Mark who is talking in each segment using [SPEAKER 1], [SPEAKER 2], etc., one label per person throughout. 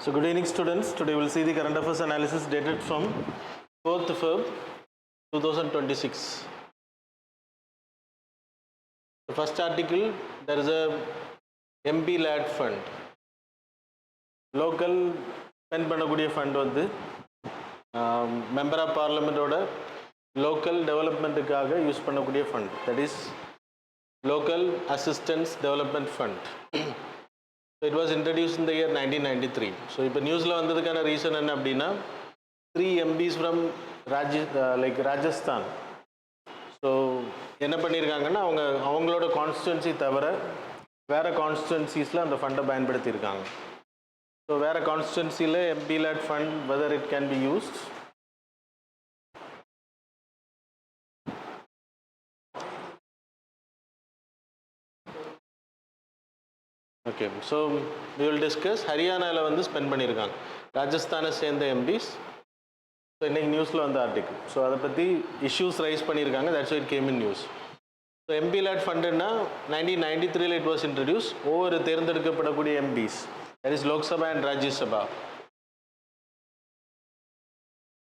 [SPEAKER 1] So good evening students, today we will see the current affairs analysis dated from 4th Feb 2026. The first article, there is a MP LAD fund. Local spend பண்ணக்கூடிய fund வந்து member of parliament ஓட local developmentக்காக use பண்ணக்கூடிய fund, that is local assistance development fund. So it was introduced in the year 1993. So இப்போ நியூஸில் வந்ததுக்கான reason என்ன அப்படின்னா 3 MPs from Rajasthan. So என்ன பண்ணியிருக்காங்கன்னா அவங்களோட கான்ஸ்டிடுவன்சி தவிர வேறு கான்ஸ்டிடுவன்சிஸில் அந்த ஃபண்டை பயன்படுத்தியிருக்காங்க. ஸோ வேறு கான்ஸ்டிடுவன்சியில் MP LAD fund whether it can be used. Okay, so we will discuss ஹரியானாவில் வந்து ஸ்பெண்ட் பண்ணியிருக்காங்க, ராஜஸ்தானை சேர்ந்த MPs. ஸோ இன்றைக்கி நியூஸில் வந்த ஆர்டிக்கிள். ஸோ அதை பற்றி இஷ்யூஸ் ரைஸ் பண்ணியிருக்காங்க, that's it came in news. So MP LAD ஃபண்டுன்னா 1993 இட் வாஸ் இன்ட்ரடியூஸ். ஒவ்வொரு தேர்ந்தெடுக்கப்படக்கூடிய MPs, that is Lok Sabha and Rajya Sabha.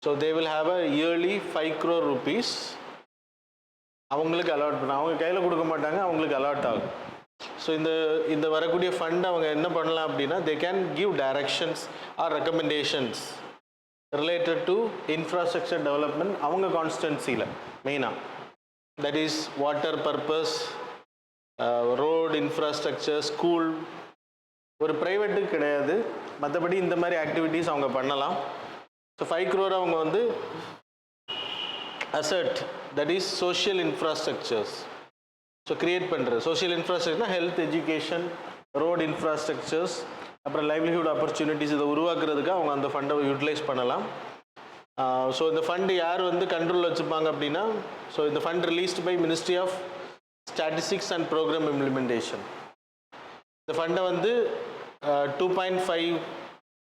[SPEAKER 1] So they will have a yearly 5 crore rupees அவங்களுக்கு அலாட் பண்ண, அவங்க கையில் கொடுக்க மாட்டாங்க, அவங்களுக்கு அலாட் ஆகும். ஸோ இந்த வரக்கூடிய ஃபண்ட் அவங்க என்ன பண்ணலாம் அப்படின்னா, they can give directions or recommendations related to infrastructure development அவங்க கான்ஸ்டிடுவன்சியில் மெயினாக, that is water purpose, road infrastructure, school. ஒரு ப்ரைவேட்டுக்கு கிடையாது, மற்றபடி இந்த மாதிரி ஆக்டிவிட்டீஸ் அவங்க பண்ணலாம். ஸோ 5 crore அவங்க வந்து asset, that is social infrastructures. So create பண்ணுறது சோஷியல் இன்ஃப்ராஸ்ட்ரக்சர்னா ஹெல்த், எஜுகேஷன், ரோடு இன்ஃப்ராஸ்ட்ரக்சர்ஸ், அப்புறம் லைவ்லிஹுட் ஆப்பர்ச்சுனிட்டிஸ், இதை உருவாக்குறதுக்கு அவங்க அந்த ஃபண்டை யூட்டிலைஸ் பண்ணலாம். ஸோ இந்த ஃபண்டு யார் வந்து கண்ட்ரோல் வச்சுப்பாங்க அப்படின்னா, ஸோ இந்த fund released by ministry of statistics and programme implementation. இந்த ஃபண்டை வந்து 2.5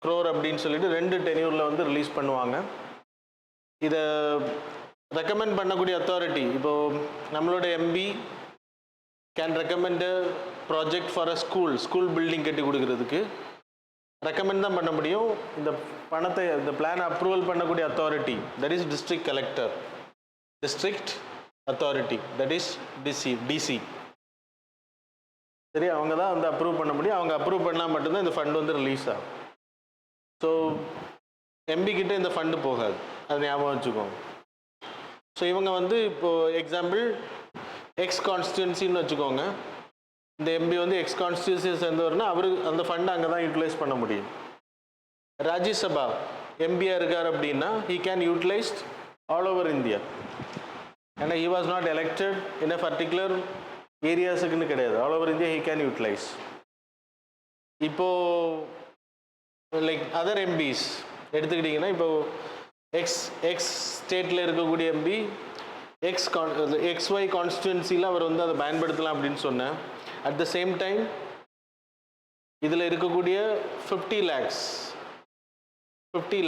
[SPEAKER 1] crore அப்படின்னு சொல்லிட்டு 2 டென்யூரில் வந்து ரிலீஸ் பண்ணுவாங்க. இதை ரெக்கமெண்ட் பண்ணக்கூடிய அத்தாரிட்டி, இப்போது நம்மளோட MP can recommend project for a school building கட்டி கொடுக்கறதுக்கு ரெக்கமெண்ட் தான் பண்ண முடியும். இந்த பணத்தை, இந்த பிளானை அப்ரூவல் பண்ணக்கூடிய authority, that is district collector, district authority, that is DC. சரி, அவங்க தான் வந்து அப்ரூவ் பண்ண முடியும். அவங்க அப்ரூவ் பண்ணால் மட்டும்தான் இந்த ஃபண்ட் வந்து ரிலீஸ் ஆகும். ஸோ MP கிட்ட இந்த ஃபண்டு போகாது, அது ஞாபகம் வச்சுக்கோங்க. ஸோ இவங்க வந்து இப்போது எக்ஸாம்பிள் எக்ஸ் கான்ஸ்டிடுவன்சின்னு வச்சுக்கோங்க. இந்த MP வந்து எக்ஸ் கான்ஸ்டிடுவன்சியை சேர்ந்தவர்னா அந்த ஃபண்டை அங்கே தான் யூட்டிலைஸ் பண்ண முடியும். ராஜ்யசபா MPயாக இருக்கார் அப்படின்னா he can utilize all over India. ஏன்னா he was not elected in a particular ஏரியாஸுக்குன்னு கிடையாது, all over India he can utilize. இப்போது லைக் அதர் MPs எடுத்துக்கிட்டிங்கன்னா, இப்போது எக்ஸ் ஸ்டேட்டில் இருக்கக்கூடிய MP XY கான்ஸ்டிடுவன்சியில் அவர் வந்து அதை பயன்படுத்தலாம் அப்படின்னு சொன்னேன். அட் த சேம் டைம் இதில் இருக்கக்கூடிய 50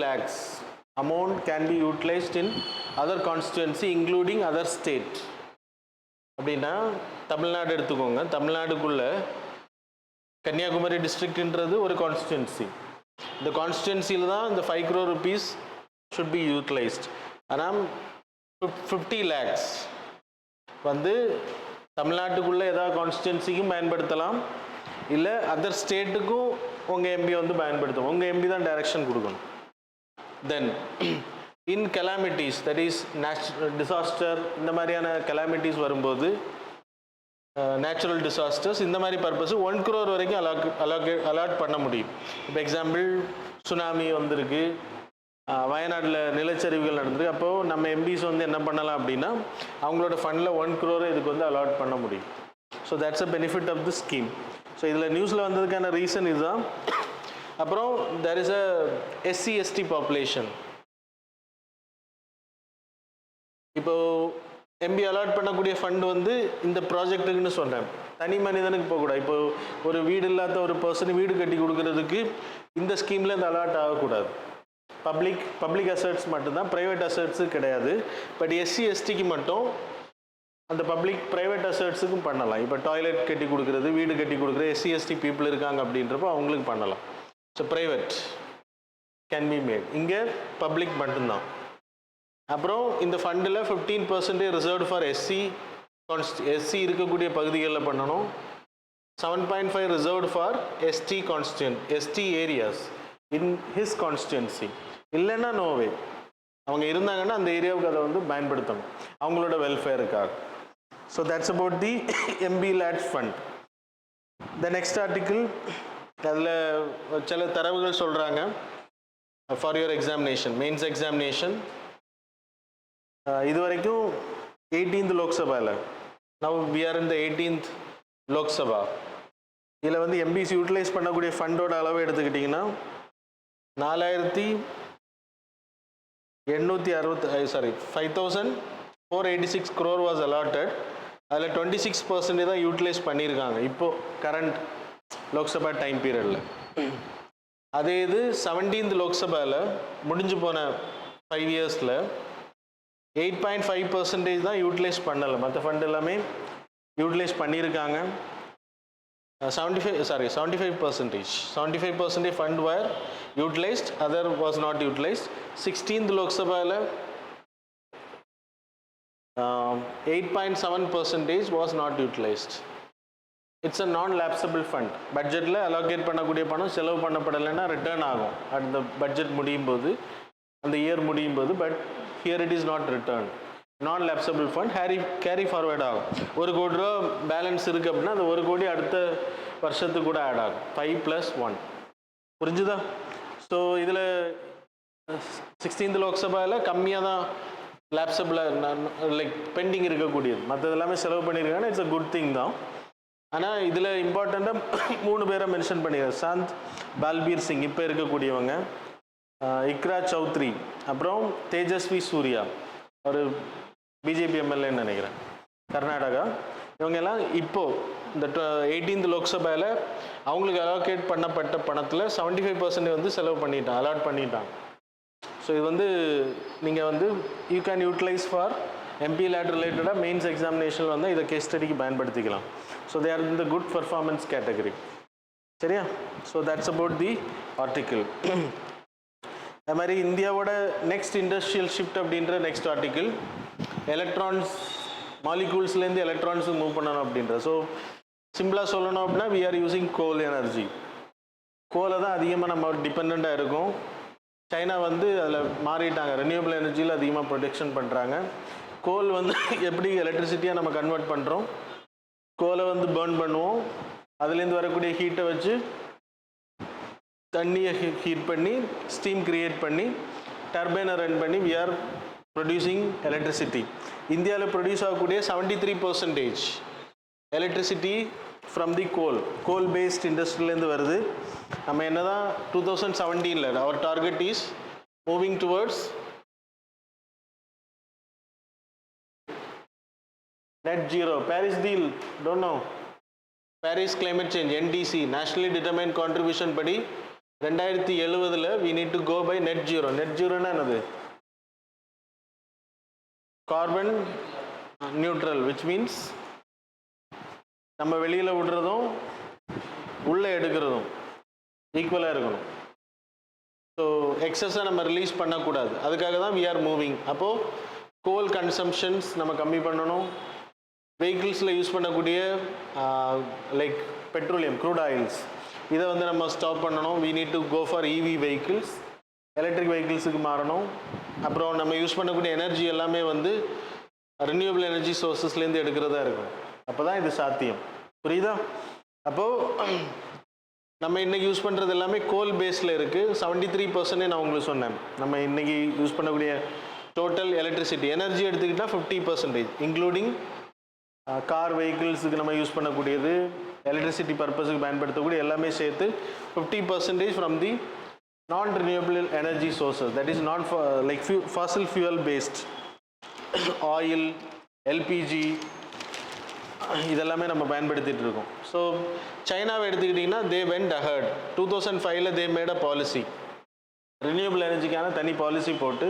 [SPEAKER 1] lakhs amount can be utilized in other constituency including other state. அப்படின்னா தமிழ்நாடு எடுத்துக்கோங்க. தமிழ்நாடுக்குள்ள கன்னியாகுமரி டிஸ்ட்ரிக்ட்ன்றது ஒரு கான்ஸ்டிடுவன்சி. இந்த கான்ஸ்டிடுவன்சியில் தான் இந்த 5 crore rupees should be utilized. ஆனால் 50 lakhs வந்து தமிழ்நாட்டுக்குள்ளே ஏதாவது கான்ஸ்டிடுவன்சிக்கும் பயன்படுத்தலாம், இல்லை அதர் ஸ்டேட்டுக்கும் உங்கள் MP வந்து பயன்படுத்தும். உங்கள் MP தான் டைரக்ஷன் கொடுக்கணும். தென் இன் கெலாமிட்டிஸ், தட் இஸ் டிசாஸ்டர், இந்த மாதிரியான கெலாமிட்டிஸ் வரும்போது, நேச்சுரல் டிசாஸ்டர்ஸ், இந்த மாதிரி பர்பஸ் 1 crore வரைக்கும் அலாட் பண்ண முடியும். இப்போ எக்ஸாம்பிள் சுனாமி வந்திருக்கு, வயநாட்டில் நிலச்சரிவுகள் நடந்திருக்கு. அப்போது நம்ம MPs வந்து என்ன பண்ணலாம் அப்படின்னா, அவங்களோட ஃபண்டில் 1 crore இதுக்கு வந்து அலாட் பண்ண முடியும். So that's a benefit of the scheme. ஸோ இதில் நியூஸில் வந்ததுக்கான ரீசன் இதுதான். அப்புறம் there is a SC/ST population. இப்போது MP அலாட் பண்ணக்கூடிய ஃபண்ட் வந்து இந்த ப்ராஜெக்ட்டுக்குன்னு சொன்னேன், தனி மனிதனுக்கு போகக்கூடாது. இப்போது ஒரு வீடு இல்லாத ஒரு பர்சன் வீடு கட்டி கொடுக்கறதுக்கு இந்த ஸ்கீமில் இந்த அலாட் ஆகக்கூடாது. பப்ளிக் அசட்ஸ் மட்டும்தான், ப்ரைவேட் அசட்ஸு கிடையாது. பட் SC/STக்கு மட்டும் அந்த ப்ரைவேட் அசட்ஸுக்கும் பண்ணலாம். இப்போ டாய்லெட் கட்டி கொடுக்குறது, வீடு கட்டி கொடுக்குறது SC/ST பீப்புள் இருக்காங்க அப்படின்றப்போ அவங்களுக்கு பண்ணலாம். So private can be made, இங்கே பப்ளிக் மட்டும்தான். அப்புறம் இந்த ஃபண்டில் 15% ரிசர்வ்டு ஃபார் எஸ்சி இருக்கக்கூடிய பகுதிகளில் பண்ணணும். 7.5 reserved for ST areas in his constituency. இல்லைன்னா நோவே, அவங்க இருந்தாங்கன்னா அந்த ஏரியாவுக்கு அதை வந்து பயன்படுத்தணும் அவங்களோட வெல்ஃபேருக்காக. So that's about the MBLAT fund. The next article, அதில் சில தரவுகள் சொல்கிறாங்க for your examination, mains examination. இது வரைக்கும் 18th லோக்சபாவில், now we are in the 18th Lok Sabha. இதில் வந்து எம்பிசி யூட்டிலைஸ் பண்ணக்கூடிய ஃபண்டோட அளவு எடுத்துக்கிட்டிங்கன்னா 5,486 crore வாஸ் அலாட்டட். அதில் 26% தான் யூட்டிலைஸ் பண்ணியிருக்காங்க இப்போது கரண்ட் லோக்சபா டைம் பீரியடில். அதே இது 17th லோக்சபாவில் முடிஞ்சு போன 5 இயர்ஸில் 8.5% தான் யூட்டிலைஸ் பண்ணலை, மற்ற ஃபண்ட் எல்லாமே யூட்டிலைஸ் பண்ணியிருக்காங்க. 75% fund were utilized, other was not utilized. 16th லோக்சபாவில் 8.7% was not utilized. It's a நான் லேப்சபிள் ஃபண்ட். பட்ஜெட்டில் அலோகேட் பண்ணக்கூடிய பணம் செலவு பண்ணப்படலைன்னா ரிட்டர்ன் ஆகும் அந்த பட்ஜெட் முடியும் போது, அந்த இயர் முடியும் போது. But here it is not return. நான் லேப்சபிள் ஃபண்ட் கேரி ஃபார்வேர்ட் ஆகும். 1 கோடி ரூபா பேலன்ஸ் இருக்குது அப்படின்னா அந்த 1 கோடி அடுத்த வருஷத்துக்கு கூட ஆட் ஆகும். 5+1. புரிஞ்சுதா? ஸோ இதில் 16th லோக்சபாவில் கம்மியாக தான் லேப்சபிளாக லைக் பெண்டிங் இருக்கக்கூடியது, மற்றது எல்லாமே செலவு பண்ணியிருக்காங்கன்னா இட்ஸ் அ குட் திங் தான். ஆனால் இதில் இம்பார்ட்டண்ட்டாக 3 பேரை மென்ஷன் பண்ணிடுறேன். சாந்த் பால்பீர் சிங் இப்போ இருக்கக்கூடியவங்க, இக்ரா சௌத்ரி, அப்புறம் தேஜஸ்வி சூர்யா, ஒரு பிஜேபி எம்எல்ஏன்னு நினைக்கிறேன், கர்நாடகா. இவங்க எல்லாம் இப்போது இந்த 18th லோக்சபாவில் அவங்களுக்கு அலோகேட் பண்ணப்பட்ட பணத்தில் 75% வந்து செலவு பண்ணிட்டாங்க, அலாட் பண்ணிட்டாங்க. ஸோ இது வந்து நீங்கள் வந்து you can utilise for MPLAT ரிலேட்டடாக மெயின்ஸ் எக்ஸாமினேஷனில் வந்து இதை கேஸ் ஸ்டடிக்கு பயன்படுத்திக்கலாம். So they are in the good performance category. சரியா? So that's about the article. அது மாதிரி இந்தியாவோட நெக்ஸ்ட் இண்டஸ்ட்ரியல் ஷிஃப்ட் அப்படின்ற நெக்ஸ்ட் ஆர்டிக்கிள், எலக்ட்ரான்ஸ் மாலிகூல்ஸ்லேருந்து எலக்ட்ரான்ஸுக்கு மூவ் பண்ணணும் அப்படின்ற. ஸோ சிம்பிளாக சொல்லணும் அப்படின்னா we are using coal energy. கோலை தான் அதிகமாக நம்ம டிபெண்ட்டாக இருக்கும். சைனா வந்து அதில் மாறிட்டாங்க, ரெனியூபிள் எனர்ஜியில் அதிகமாக ப்ரொடெக்ஷன் பண்ணுறாங்க. கோல் வந்து எப்படி எலக்ட்ரிசிட்டியாக நம்ம கன்வெர்ட் பண்ணுறோம், கோலை வந்து பேர்ன் பண்ணுவோம், அதுலேருந்து வரக்கூடிய ஹீட்டை வச்சு தண்ணியை ஹீட் பண்ணி ஸ்டீம் கிரியேட் பண்ணி டர்பைனை ரன் பண்ணி வி ஆர் ப்ரொடியூசிங் எலக்ட்ரிசிட்டி. இந்தியாவில் ப்ரொடியூஸ் ஆகக்கூடிய 73% electricity from the coal based இண்டஸ்ட்ரியிலேருந்து வருது. நம்ம என்ன தான் 2017 our target is moving towards net zero. Paris deal, don't know. Paris climate change, NDC, nationally determined contribution படி 2070 we need to go by net zero. Net zero னா என்னது? Carbon neutral, which means நம்ம வெளியில் விடுறதும் உள்ளே எடுக்கிறதும் ஈக்குவலாக இருக்கணும். So எக்ஸஸாக நம்ம ரிலீஸ் பண்ணக்கூடாது, அதுக்காக தான் we are moving. அப்போது கோல் கன்சம்ஷன்ஸ் நம்ம கம்மி பண்ணணும். வெஹிக்கிள்ஸில் யூஸ் பண்ணக்கூடிய லைக் பெட்ரோலியம், க்ரூட் ஆயில்ஸ், இதை வந்து நம்ம ஸ்டாப் பண்ணணும். we need to go for EV vehicles, electric வெஹிக்கிள்ஸுக்கு மாறணும். அப்புறம் நம்ம யூஸ் பண்ணக்கூடிய எனர்ஜி எல்லாமே வந்து ரினியூவபிள் எனர்ஜி சோர்ஸஸ்லேருந்து எடுக்கிறதா இருக்கும். அப்போ தான் இது சாத்தியம். புரியுதா? அப்போது நம்ம இன்றைக்கி யூஸ் பண்ணுறது எல்லாமே கோல் பேஸில் இருக்குது. 73% நான் உங்களுக்கு சொன்னேன். நம்ம இன்றைக்கி யூஸ் பண்ணக்கூடிய டோட்டல் எலக்ட்ரிசிட்டி எனர்ஜி எடுத்துக்கிட்டால் 50%, இன்க்ளூடிங் கார் வெஹிக்கிள்ஸுக்கு நம்ம யூஸ் பண்ணக்கூடியது, எலக்ட்ரிசிட்டி பர்பஸுக்கு பயன்படுத்தக்கூடிய எல்லாமே சேர்த்து 50% from the non renewable energy sources, that is not like fossil fuel based, oil, LPG, இதெல்லாமே நம்ம பயன்படுத்திகிட்டு இருக்கோம். ஸோ சைனாவை எடுத்துக்கிட்டிங்கன்னா they went ahead. 2005 they made a policy, renewable எனர்ஜிக்கான தனி பாலிசி போட்டு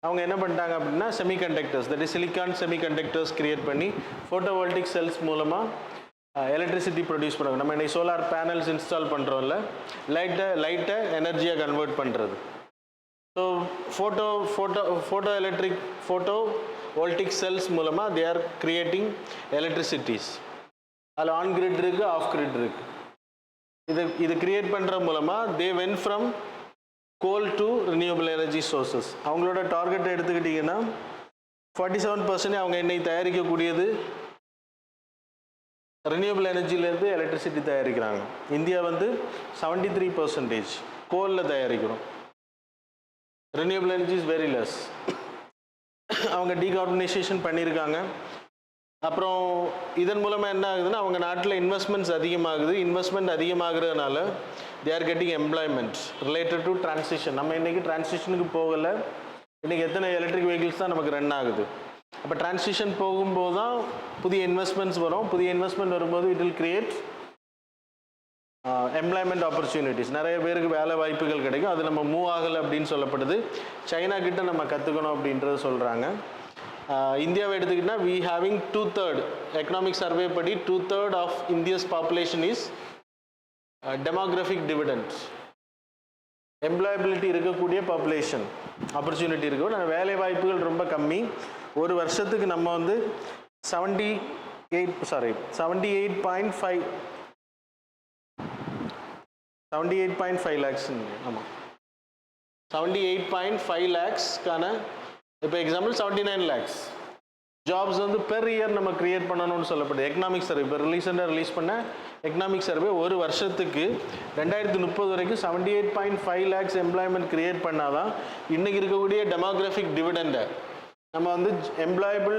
[SPEAKER 1] அவங்க என்ன பண்ணிட்டாங்க அப்படின்னா semiconductors, that is silicon semiconductors create பண்ணி ஃபோட்டோவோல்டிக் செல்ஸ் மூலமாக எலக்ட்ரிசிட்டி ப்ரொடியூஸ் பண்ணுறாங்க. நம்ம இன்னைக்கு சோலார் பேனல்ஸ் இன்ஸ்டால் பண்ணுறோம்ல, லைட்டை எனர்ஜியாக கன்வெர்ட் பண்ணுறது. ஸோ ஃபோட்டோ வோல்டிக் செல்ஸ் மூலமாக தே ஆர் கிரியேட்டிங் எலக்ட்ரிசிட்டிஸ். அதில் ஆன் கிரிட் இருக்குது, ஆஃப் கிரிட் இருக்குது. இது கிரியேட் பண்ணுற மூலமாக they went from coal to renewable energy sources. அவங்களோட டார்கெட் எடுத்துக்கிட்டிங்கன்னா 47% அவங்க இன்னைக்கு தயாரிக்கக்கூடியது ரினியூவபிள் எனர்ஜிலேருந்து எலக்ட்ரிசிட்டி தயாரிக்கிறாங்க. இந்தியா வந்து 73% கோலில் தயாரிக்கிறோம். Renewable energy is very less. அவங்க டீகார்பனைசேஷன் பண்ணியிருக்காங்க. அப்புறம் இதன் மூலமாக என்ன ஆகுதுன்னா, அவங்க நாட்டில் இன்வெஸ்ட்மெண்ட்ஸ் அதிகமாகுது. இன்வெஸ்ட்மெண்ட் அதிகமாகிறதுனால they are getting employment related to transition. நம்ம இன்றைக்கி டிரான்சிஷனுக்கு போகலை. இன்றைக்கி எத்தனை எலக்ட்ரிக் வெஹிக்கிள்ஸ் தான் நமக்கு ரன் ஆகுது. அப்போ டிரான்சிஷன் போகும்போது தான் புதிய இன்வெஸ்ட்மெண்ட்ஸ் வரும். புதிய இன்வெஸ்ட்மெண்ட் வரும்போது it will create employment opportunities. நிறைய பேருக்கு வேலை வாய்ப்புகள் கிடைக்கும். அது நம்ம மூவ் ஆகலை அப்படின்னு சொல்லப்படுது. சைனா கிட்ட நம்ம கற்றுக்கணும் அப்படின்றது சொல்கிறாங்க. இந்தியாவை எடுத்துக்கிட்டால் வி ஹேவிங் 2/3 எக்கனாமிக் சர்வே படி 2/3 of India's population is demographic dividend. Employability இருக்கக்கூடிய பாப்புலேஷன், ஆப்பர்ச்சுனிட்டி இருக்கும். ஆனால் வேலை வாய்ப்புகள் ரொம்ப கம்மி. ஒரு வருஷத்துக்கு நம்ம வந்து 78.5 லேக்ஸ். ஆமாம், 78.5 லேக்ஸ்க்கான இப்போ எக்ஸாம்பிள் 79 லேக்ஸ் ஜாப்ஸ் வந்து பெர் இயர் நம்ம கிரியேட் பண்ணணும்னு சொல்லப்படுது. எக்கனாமிக் சர்வே இப்போ ரிலீஸ் பண்ண எக்கனாமிக் சர்வே ஒரு வருஷத்துக்கு 2030 வரைக்கும் 78.5 லேக்ஸ் எம்ப்ளாய்மெண்ட் கிரியேட் பண்ணாதான் இன்றைக்கி இருக்கக்கூடிய டெமோக்ராஃபிக் டிவிடெண்டை நம்ம வந்து எம்ப்ளாயபிள்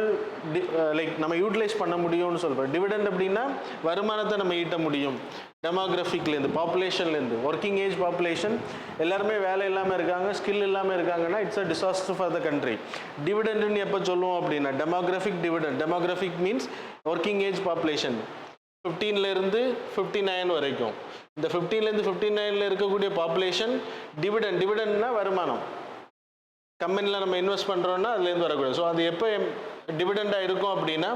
[SPEAKER 1] லைக் நம்ம யூட்டிலைஸ் பண்ண முடியும்னு சொல்கிறோம். டிவிடெண்ட் அப்படின்னா வருமானத்தை நம்ம ஈட்ட முடியும். டெமோக்ராஃபிக்லேருந்து, பாப்புலேஷன்லேருந்து, ஒர்க்கிங் ஏஜ் பாப்புலேஷன் எல்லாருமே வேலை இல்லாமல் இருக்காங்க, ஸ்கில் இல்லாமல் இருக்காங்கன்னா it's a disaster for the country. டிவிடெண்ட்னு எப்போ சொல்லுவோம் அப்படின்னா demographic dividend. Demographic means working age population 15லேருந்து 59 வரைக்கும். இந்த 15லேருந்து 59 இருக்கக்கூடிய பாப்புலேஷன் டிவிடெண்ட்னா வருமானம். கம்பெனியில் நம்ம இன்வெஸ்ட் பண்ணுறோன்னா அதுலேருந்து வரக்கூடாது. ஸோ அது எப்போ டிவிடெண்டாக இருக்கும் அப்படின்னா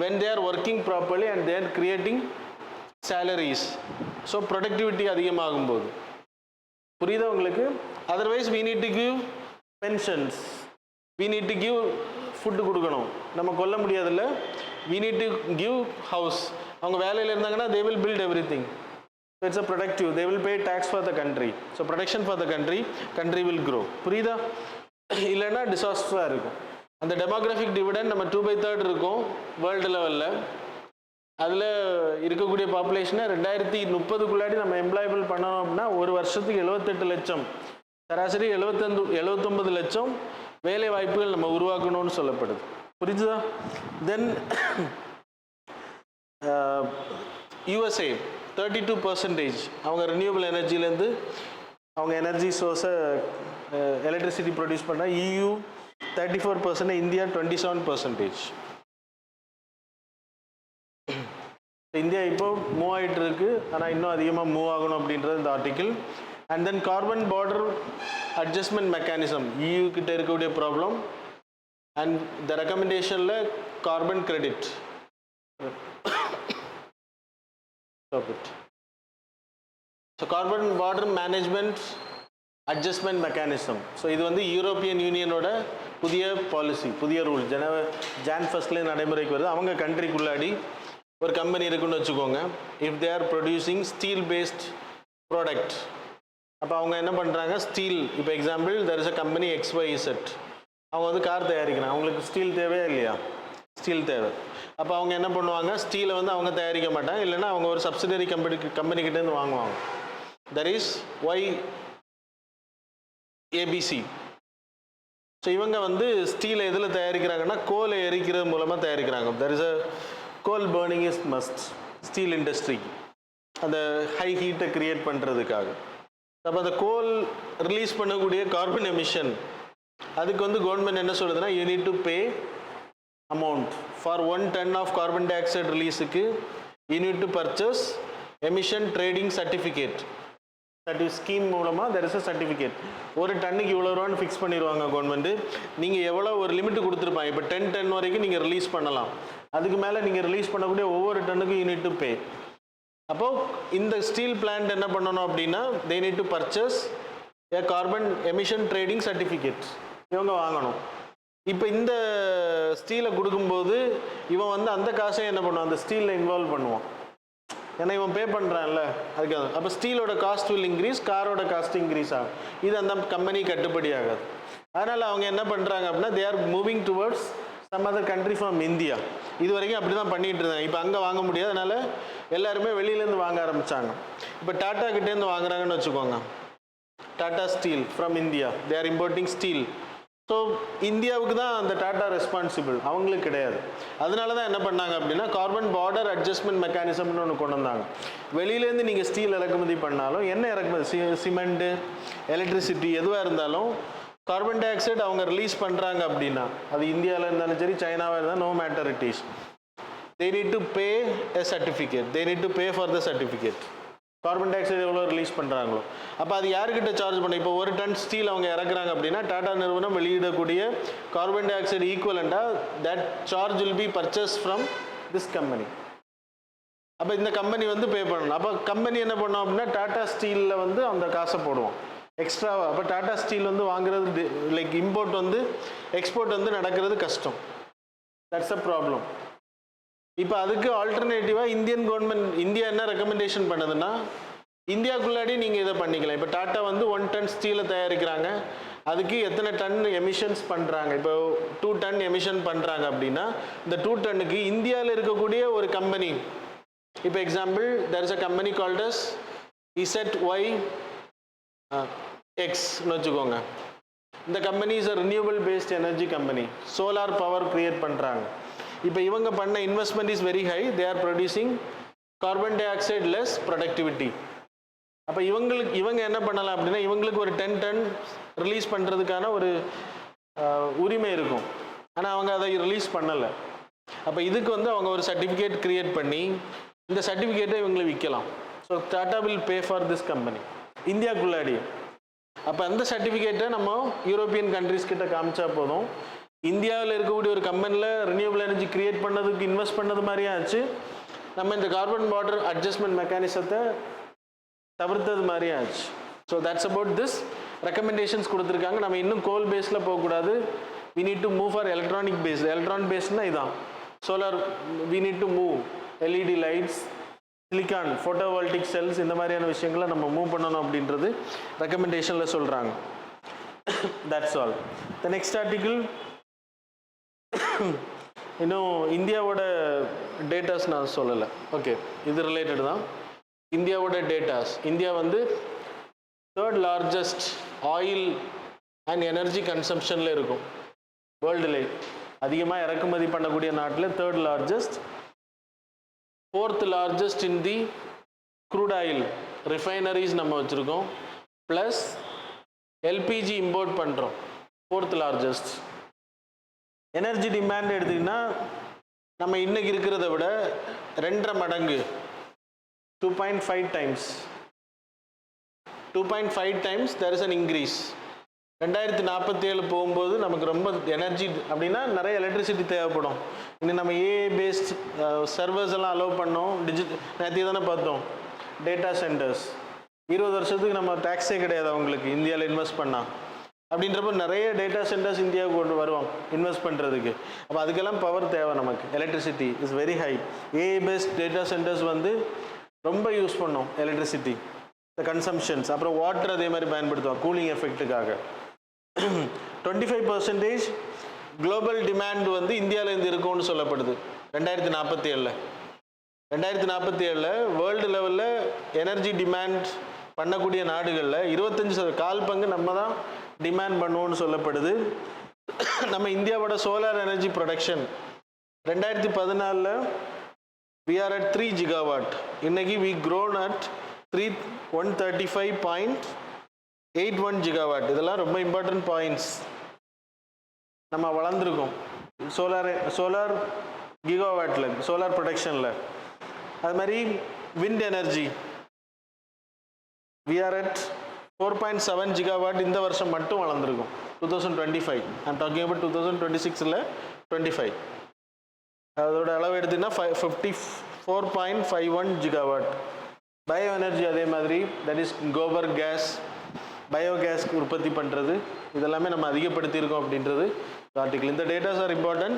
[SPEAKER 1] when they are working properly and they are creating salaries. So productivity அதிகமாகும் போது. புரியுதா உங்களுக்கு? Otherwise we need to give pensions, we need to give food கொடுக்கணும், நம்ம கொல்ல முடியாதுல்ல. we need to give house. அவங்க வேலையில் இருந்தாங்கன்னா they will build everything. So it's a productive, they will pay tax for the country. So production for the country will grow. புரியுதா? இல்லைன்னா டிசாஸ்டராக இருக்கும். அந்த டெமோக்ராஃபிக் டிவிடெண்ட் நம்ம 2/3 இருக்கும் வேர்ல்டு லெவலில். அதில் இருக்கக்கூடிய பாப்புலேஷனை 2030 நம்ம எம்ப்ளாயபிள் பண்ணணும் அப்படின்னா ஒரு வருஷத்துக்கு 78 லட்சம், சராசரி 79 லட்சம் வேலை வாய்ப்புகள் நம்ம உருவாக்கணும்னு சொல்லப்படுது. புரிஞ்சுதா? தென் USA 32% அவங்க ரினியூவபிள் எனர்ஜிலேருந்து அவங்க எனர்ஜி சோர்ஸை எலக்ட்ரிசிட்டி ப்ரொடியூஸ் பண்ண. EU 34%, India 27%. இந்தியா இப்போ மூவ் ஆகிட்டு இருக்கு, ஆனால் இன்னும் அதிகமாக மூவ் ஆகணும் அப்படின்றது இந்த article. And then carbon border adjustment mechanism EU கிட்ட இருக்கக்கூடிய ப்ராப்ளம். அண்ட் இந்த ரெக்கமெண்டேஷனில் carbon credit. So carbon border management adjustment mechanism. So இது வந்து யூரோப்பியன் யூனியனோட புதிய பாலிசி, புதிய ரூல் Jan 1 நடைமுறைக்கு வருது. அவங்க கண்ட்ரிக்குள்ளாடி ஒரு கம்பெனி இருக்குன்னு வச்சுக்கோங்க. If they are producing steel paste product, அப்போ அவங்க என்ன பண்ணுறாங்க, ஸ்டீல், இப்போ example there is a company XYZ, அவங்க வந்து கார் தயாரிக்கிறாங்க. அவங்களுக்கு ஸ்டீல் தேவையா இல்லையா? ஸ்டீல் தேவை. அப்போ அவங்க என்ன பண்ணுவாங்க, ஸ்டீலை வந்து அவங்க தயாரிக்க மாட்டாங்க, இல்லைன்னா அவங்க ஒரு சப்சிடரி கம்பெனிக்கிட்டேருந்து வாங்குவாங்க. That is YABC. ஸோ இவங்க வந்து ஸ்டீலை எதில் தயாரிக்கிறாங்கன்னா கோலை எரிக்கிறது மூலமாக தயாரிக்கிறாங்க. That is a coal burning is must steel industry, அந்த ஹை ஹீட்டை கிரியேட் பண்ணுறதுக்காக. அப்போ அந்த கோல் ரிலீஸ் பண்ணக்கூடிய கார்பன் எமிஷன், அதுக்கு வந்து கவர்மெண்ட் என்ன சொல்லுதுன்னா, you need to pay amount for 1 ton of carbon dioxide ரிலீஸுக்கு you need to purchase emission trading certificate. Scheme மூலமாக there is a certificate. ஒரு டன்னுக்கு இவ்வளோ ரூபான்னு ஃபிக்ஸ் பண்ணிடுவாங்க கவர்மெண்ட்டு. நீங்கள் எவ்வளோ ஒரு லிமிட் கொடுத்துருப்பாங்க. இப்போ 10 டன் வரைக்கும் நீங்கள் ரிலீஸ் பண்ணலாம். அதுக்கு மேலே நீங்கள் ரிலீஸ் பண்ணக்கூடிய ஒவ்வொரு டன்னுக்கும் யூ நீட் டு பே. அப்போது இந்த ஸ்டீல் பிளான்ட் என்ன பண்ணணும் அப்படின்னா they need to purchase a carbon emission trading certificate. இவங்க வாங்கணும். இப்போ இந்த ஸ்டீலை கொடுக்கும்போது இவன் வந்து அந்த காசை என்ன பண்ணுவான், அந்த ஸ்டீலில் இன்வால்வ் பண்ணுவான். ஏன்னா இவன் பே பண்ணுறான்ல அதுக்காக. அப்போ ஸ்டீலோட காஸ்ட் வில் இன்க்ரீஸ், காரோட காஸ்ட் இன்க்ரீஸ் ஆகும். இது அந்த கம்பெனி கட்டுப்படி ஆகாது. அதனால் அவங்க என்ன பண்ணுறாங்க அப்படின்னா they are moving towards some other country from India. இது வரைக்கும் அப்படி தான் பண்ணிகிட்டு இருந்தாங்க. இப்போ அங்கே வாங்க முடியாது, அதனால் எல்லாருமே வெளியிலேருந்து வாங்க ஆரம்பித்தாங்க. இப்போ டாட்டா கிட்டேருந்து வாங்குறாங்கன்னு வச்சுக்கோங்க. Tata steel from India, they are importing steel. So இந்தியாவுக்கு தான் அந்த டாட்டா ரெஸ்பான்சிபிள், அவங்களுக்கு கிடையாது. அதனால தான் என்ன பண்ணாங்க அப்படின்னா கார்பன் பார்டர் அட்ஜஸ்ட்மெண்ட் மெக்கானிசம்னு ஒன்று கொண்டு வந்தாங்க. வெளியிலேருந்து நீங்கள் ஸ்டீல் இறக்குமதி பண்ணாலும் என்ன இறக்குமதி, சிமெண்ட்டு, எலக்ட்ரிசிட்டி எதுவாக இருந்தாலும் கார்பன் டை ஆக்சைடு அவங்க ரிலீஸ் பண்ணுறாங்க அப்படின்னா அது இந்தியாவில் இருந்தாலும் சரி சைனாவாக இருந்தாலும் no matter it is, they need to pay a certificate, they need to pay for the certificate. Carbon di oxide எவ்வளோ ரிலீஸ் பண்ணுறாங்களோ அப்போ அது யாருக்கிட்ட சார்ஜ் பண்ண. இப்போ ஒரு டன் ஸ்டீல் அவங்க இறக்குறாங்க அப்படின்னா டாடா நிறுவனம் வெளியிடக்கூடிய கார்பன் டை ஆக்சைடு ஈக்குவலண்டாக that charge will be purchase from this company. அப்போ இந்த கம்பெனி வந்து பே பண்ணணும். அப்போ கம்பெனி என்ன பண்ணோம் அப்படின்னா டாடா ஸ்டீலில் வந்து அந்த காசை போடுவோம் எக்ஸ்ட்ராவாக. அப்போ டாடா ஸ்டீல் வந்து வாங்குறது லைக் இம்போர்ட் வந்து எக்ஸ்போர்ட் வந்து நடக்கிறது கஷ்டம். That's a problem. இப்போ அதுக்கு ஆல்டர்னேட்டிவாக இந்தியன் கவர்மெண்ட், இந்தியா என்ன ரெக்கமெண்டேஷன் பண்ணுதுன்னா இந்தியாவுக்குள்ளாடி நீங்கள் இதை பண்ணிக்கலாம். இப்போ டாட்டா வந்து 1 டன் ஸ்டீலை தயாரிக்கிறாங்க, அதுக்கு எத்தனை டன் எமிஷன்ஸ் பண்ணுறாங்க. இப்போ 2 டன் எமிஷன் பண்ணுறாங்க அப்படின்னா இந்த 2 டன்னுக்கு இந்தியாவில் இருக்கக்கூடிய ஒரு கம்பெனி, இப்போ example there is a company called as EZYX வச்சுக்கோங்க. இந்த company is a renewable based energy company, solar power create பண்ணுறாங்க. இப்போ இவங்க பண்ண investment is very high, they are producing carbon di oxide less productivity. அப்போ இவங்க என்ன பண்ணலாம் அப்படின்னா இவங்களுக்கு ஒரு 10 டன் ரிலீஸ் பண்ணுறதுக்கான ஒரு உரிமை இருக்கும், ஆனால் அவங்க அதை ரிலீஸ் பண்ணலை. அப்போ இதுக்கு வந்து அவங்க ஒரு சர்டிஃபிகேட் கிரியேட் பண்ணி இந்த சர்டிஃபிகேட்டை இவங்களை விற்கலாம். So Tata will pay for this company இந்தியாவுக்குள்ளாடி. அப்போ அந்த சர்டிஃபிகேட்டை நம்ம யூரோப்பியன் கண்ட்ரிஸ் கிட்ட காமிச்சா போதும், இந்தியாவில் இருக்கக்கூடிய ஒரு கம்பெனியில் ரினியூவபிள் எனர்ஜி கிரியேட் பண்ணதுக்கு இன்வெஸ்ட் பண்ணது மாதிரியே ஆச்சு, நம்ம இந்த கார்பன் பார்டர் அட்ஜஸ்ட்மெண்ட் மெக்கானிசத்தை தவிர்த்தது மாதிரியே ஆச்சு. So that's about this recommendations கொடுத்துருக்காங்க. நம்ம இன்னும் கோல் பேஸில் போகக்கூடாது, we need to move for electronic base. Electronic பேஸ்னால் இதான் solar, we need to move LED lights, silicon, photovoltaic cells, இந்த மாதிரியான விஷயங்களை நம்ம மூவ் பண்ணணும் அப்படின்றது ரெக்கமெண்டேஷனில் சொல்கிறாங்க. That's all. The next article இன்னும் இந்தியாவோட டேட்டாஸ் நான் சொல்லலை. ஓகே, இது ரிலேட்டட் தான். இந்தியாவோட டேட்டாஸ், இந்தியா வந்து 3rd largest oil and energy கன்சம்ஷனில் இருக்கும் வேர்ல்டுலே. அதிகமாக இறக்குமதி பண்ணக்கூடிய நாட்டில் 3rd largest. 4th largest in the crude oil refineries நம்ம வச்சுருக்கோம், ப்ளஸ் எல்பிஜி இம்போர்ட் பண்ணுறோம். 4th largest. எனர்ஜி டிமாண்ட் எடுத்திங்கன்னா நம்ம இன்றைக்கி இருக்கிறத விட 2.5 மடங்கு 2.5 times 2.5 times there is an increase. 2047 போகும்போது நமக்கு ரொம்ப எனர்ஜி அப்படின்னா நிறைய எலக்ட்ரிசிட்டி தேவைப்படும். இன்னும் நம்ம ஏஐ பேஸ்ட் சர்வர்ஸ் எல்லாம் அலோவ் பண்ணோம். நேற்று தானே பார்த்தோம் டேட்டா சென்டர்ஸ். 20 வருஷத்துக்கு நம்ம டேக்ஸே கிடையாது அவங்களுக்கு இந்தியாவில் இன்வெஸ்ட் பண்ணால். அப்படின்றப்ப நிறைய டேட்டா சென்டர்ஸ் இந்தியாவுக்கு கொண்டு வருவோம் இன்வெஸ்ட் பண்ணுறதுக்கு. அப்போ அதுக்கெல்லாம் பவர் தேவை நமக்கு. Electricity is very high. AI paste data centres வந்து ரொம்ப யூஸ் பண்ணோம் எலக்ட்ரிசிட்டி, இந்த கன்சம்ஷன்ஸ். அப்புறம் வாட்டர் அதே மாதிரி பயன்படுத்துவோம் கூலிங் எஃபெக்ட்டுக்காக. 25% குளோபல் டிமாண்ட் வந்து இந்தியாவிலேருந்து இருக்கும்னு சொல்லப்படுது 2047. 2047 வேர்ல்டு லெவலில் எனர்ஜி டிமாண்ட் பண்ணக்கூடிய நாடுகளில் 25% 1/4 பங்கு நம்ம தான் டிமாண்ட் பண்ணுவோம்னு சொல்லப்படுது. நம்ம இந்தியாவோட solar energy production 2014 we are at 3 gigawatt. இன்னைக்கு we grown at 135.81 gigawatt. இதெல்லாம் ரொம்ப இம்பார்ட்டன்ட் பாயிண்ட்ஸ். நம்ம வளர்ந்துருக்கோம் சோலார் கிகாவாட்டில், சோலார் ப்ரொடக்ஷனில். அது மாதிரி wind energy we are at 4.7 gigawatt இந்த வருஷம் மட்டும் வளர்ந்துருக்கும் 2025. I'm talking about 2026 இல்லை 25. அதோட அளவு எடுத்திங்கன்னா 54.51 gigawatt. பயோ எனர்ஜி அதே மாதிரி, தட் இஸ் கோபர் கேஸ், பயோகேஸ்க்கு உற்பத்தி பண்ணுறது, இதெல்லாமே நம்ம அதிகப்படுத்தியிருக்கோம் அப்படின்றது ஆர்டிக்கிள். இந்த டேட்டாஸ் ஆர் இம்பார்ட்டன்ட்.